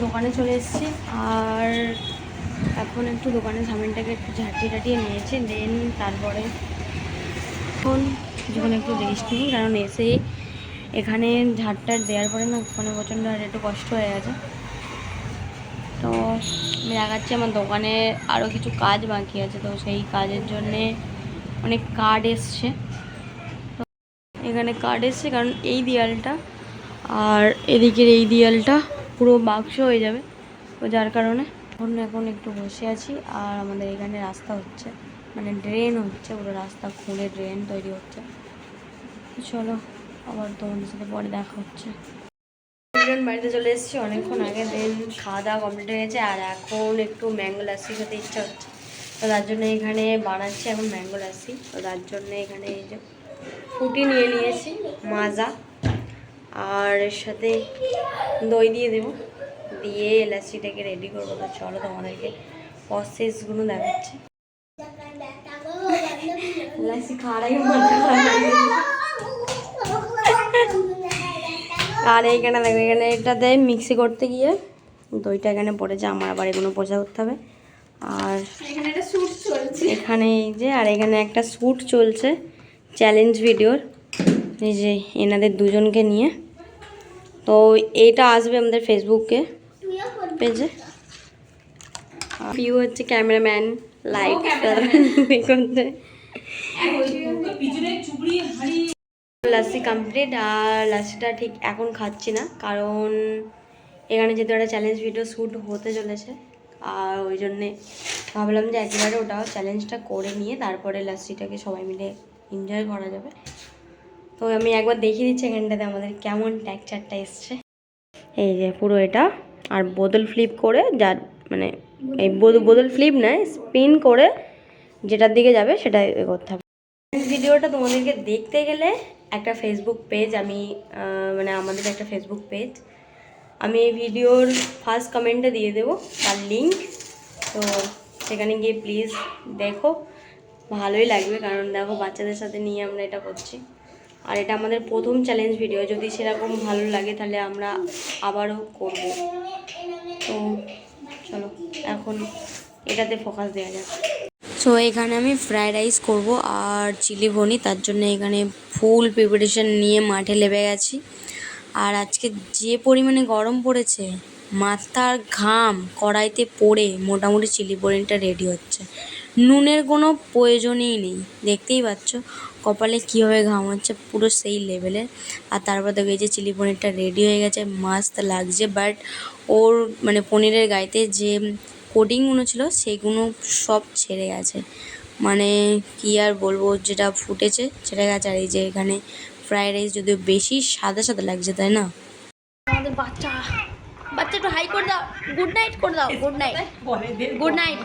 দোকানে চলে এসেছি আর এখন একটু দোকানের সামানটাকে একটু ঝাঁটিয়ে টাটিয়ে নিয়েছি, দেন তারপরে এখন কিছুক্ষণ একটু রেস্ট নিই, কারণ এসে এখানে ঝাড়টার দেওয়ার পরে না ওখানে প্রচণ্ড আর একটু কষ্ট হয়ে গেছে। তো আমি দেখাচ্ছি আমার দোকানে আরও কিছু কাজ বাকি আছে, তো সেই কাজের জন্যে অনেক কার্ড এসছে। তো এখানে কার্ড এসছে কারণ এই দেয়ালটা আর এদিকের এই দেয়ালটা পুরো বাক্স হয়ে যাবে, তো যার কারণে এখন একটু বসে আছি। আর আমাদের এখানে রাস্তা হচ্ছে, মানে ড্রেন হচ্ছে, পুরো রাস্তা খুঁড়ে ড্রেন তৈরি হচ্ছে। চলো আবার তোমাদের সাথে পরে দেখা হচ্ছে। বাড়িতে চলে এসেছি অনেকক্ষণ আগে, দেন খাওয়া দাওয়া কমপ্লিট হয়ে গেছে আর এখন একটু ম্যাঙ্গো লাসি খেতে ইচ্ছা হচ্ছে, তো তার জন্য এখানে বানাচ্ছি এখন ম্যাঙ্গো লাসি। তো তার জন্য এখানে এই যে ফুটি নিয়ে নিয়েছি, মাজা, আর এর সাথে দই দিয়ে দেবো, দিয়ে লাসিটাকে রেডি করবো। তো চলো তোমাদেরকে প্রসেসগুলো দেখাচ্ছি। লাসি খাওয়াই আর এইখানে দেখো, এখানে এটাতে মিক্সি করতে গিয়ে দইটা এখানে পড়েছে, আমার আবার এগুলো পোষা করতে হবে। আর এখানে এই যে, আর এখানে একটা শ্যুট চলছে চ্যালেঞ্জ ভিডিওর, এই যে এনাদের দুজনকে নিয়ে। তো এইটা আসবে আমাদের ফেসবুকে পেজে। পিউ হচ্ছে ক্যামেরাম্যান, লাইট করতে। লাসি কমপ্লিট, আর লাসিটা ঠিক এখন খাচ্ছি না, কারণ এখানে যেহেতু একটা চ্যালেঞ্জ ভিডিও শ্যুট হতে চলেছে, আর ওই জন্যে ভাবলাম যে একেবারে ওটাও চ্যালেঞ্জটা করে নিয়ে তারপরে লাসিটাকে সবাই মিলে এনজয় করা যাবে। তো আমি একবার দেখিয়ে দিচ্ছি এখানটাতে আমাদের কেমন টেক্সচারটা এসছে। এই যে পুরো এটা, আর বোতল ফ্লিপ করে, যার মানে এই বোতল ফ্লিপ নয়, স্পিন করে যেটার দিকে যাবে সেটা করতে হবে। ভিডিওটা তোমাদেরকে দেখতে গেলে একটা ফেসবুক পেজ, আমি মানে আমাদের একটা ফেসবুক পেজ, আমি এই ভিডিওর ফার্স্ট কমেন্টে দিয়ে দেবো তার লিঙ্ক। তো সেখানে গিয়ে প্লিজ দেখো, ভালোই লাগবে, কারণ দেখো বাচ্চাদের সাথে নিয়ে আমরা এটা করছি। আর এটা আমাদের প্রথম চ্যালেঞ্জ ভিডিও, যদি সেরকম ভালো লাগে তাহলে আমরা আবারও করব। তো চলো এখন এটাতে ফোকাস দেওয়া যাক। সো এখানে আমি ফ্রাইড রাইস করব আর চিলি পনির, তার জন্য এখানে ফুল প্রিপারেশন নিয়ে মাঠে লেবে গেছি। আর আজকে যে পরিমাণে গরম পড়েছে, মাথার ঘাম কড়াইতে পড়ে মোটামুটি চিলি পনিরটা রেডি হচ্ছে, নুনের কোনো প্রয়োজনই নেই, দেখতেই পাচ্ছ কপালে কীভাবে ঘাম হচ্ছে, পুরো সেই লেভেলের। আর তারপর দেখো এই যে চিলি পনিরটা রেডি হয়ে গেছে, মাস্ত লাগছে, বাট ওর মানে পনিরের গায়েতে যে কোটিংগুলো ছিল সেগুলো সব ছেড়ে গেছে, মানে কি আর বলবো, যেটা ফুটেছে ছেড়ে গেছে। আর এই যে এখানে ফ্রাইড রাইস যদিও বেশি সাদা সাদা লাগছে, তাই না? আমাদের বাচ্চা একটু হাই করে দাও, গুড নাইট করে দাও, গুড নাইট, গুড নাইট।